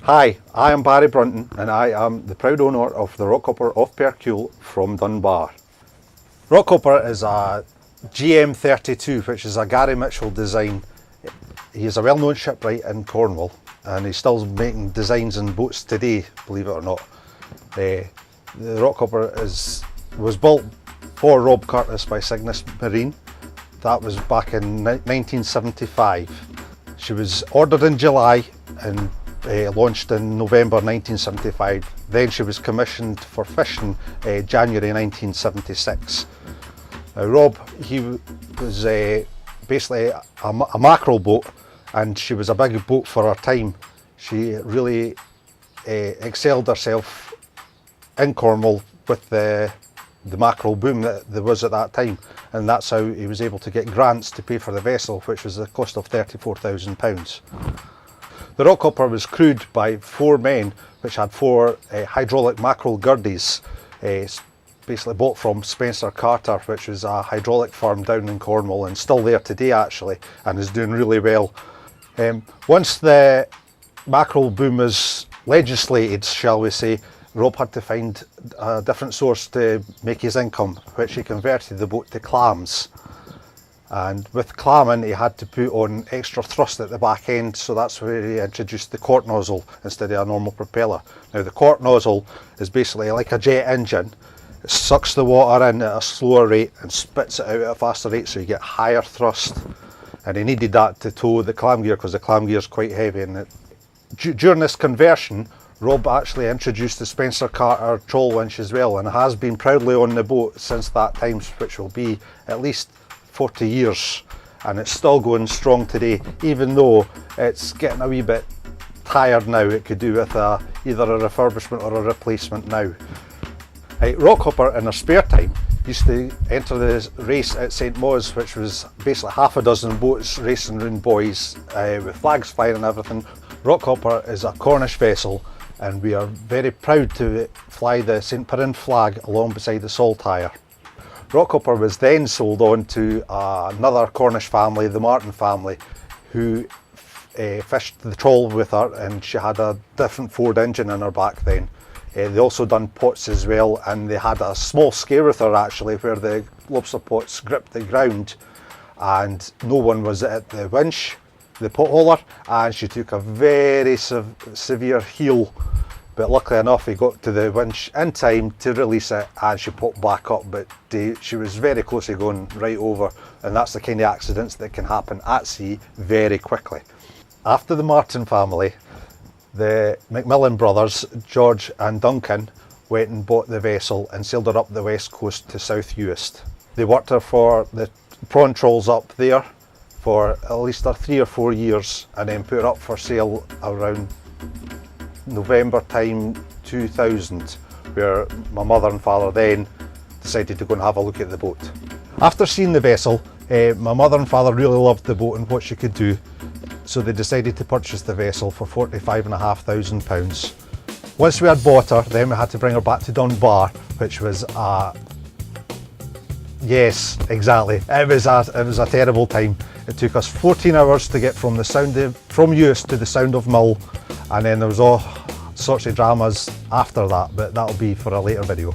Hi, I am Barry Brunton and I am the proud owner of the Rockhopper of Percuel from Dunbar. Rockhopper is a GM32, which is a Gary Mitchell design. He's a well-known shipwright in Cornwall and he's still making designs in boats today, believe it or not. The Rockhopper was built for Rob Curtis by Cygnus Marine. That was back in 1975. She was ordered in July and launched in November 1975. Then she was commissioned for fishing January 1976. Rob, he was basically a mackerel boat, and she was a big boat for her time. She really excelled herself in Cornwall with the mackerel boom that there was at that time, and that's how he was able to get grants to pay for the vessel, which was the cost of £34,000. The Rockhopper was crewed by 4 men, which had 4 hydraulic mackerel gurdies, basically bought from Spencer Carter, which was a hydraulic firm down in Cornwall and still there today actually, and is doing really well. Once the mackerel boom was legislated, shall we say, Rob had to find a different source to make his income, which he converted the boat to clams. And with clamming, he had to put on extra thrust at the back end, so that's where he introduced the quart nozzle instead of a normal propeller. Now the quart nozzle is basically like a jet engine. It sucks the water in at a slower rate and spits it out at a faster rate, so you get higher thrust. And he needed that to tow the clam gear because the clam gear is quite heavy. And during this conversion, Rob actually introduced the Spencer Carter trawl winch as well, and has been proudly on the boat since that time, which will be at least 40 years, and it's still going strong today, even though it's getting a wee bit tired now. It could do with either a refurbishment or a replacement now. Rockhopper in her spare time used to enter the race at St Mawes, which was basically half a dozen boats racing around buoys with flags flying and everything. Rockhopper is a Cornish vessel, and we are very proud to fly the St Piran flag along beside the Saltire. Rockhopper was then sold on to another Cornish family, the Martin family, who fished the trawl with her, and she had a different Ford engine in her back then. They also done pots as well, and they had a small scare with her actually, where the lobster pots gripped the ground and no one was at the winch, the pot hauler, and she took a very severe heel. But luckily enough, he got to the winch in time to release it and she popped back up, but she was very close to going right over, and that's the kind of accidents that can happen at sea very quickly. After the Martin family, the McMillan brothers, George and Duncan, went and bought the vessel and sailed her up the west coast to South Uist. They worked her for the prawn trawls up there for at least 3 or 4 years, and then put her up for sale around November time 2000, where my mother and father then decided to go and have a look at the boat. After seeing the vessel, my mother and father really loved the boat and what she could do, so they decided to purchase the vessel for £45,500. Once we had bought her, then we had to bring her back to Dunbar, which was yes, exactly, it was a terrible time. It took us 14 hours to get from Uist to the Sound of Mull, and then there was all sorts of dramas after that, but that'll be for a later video.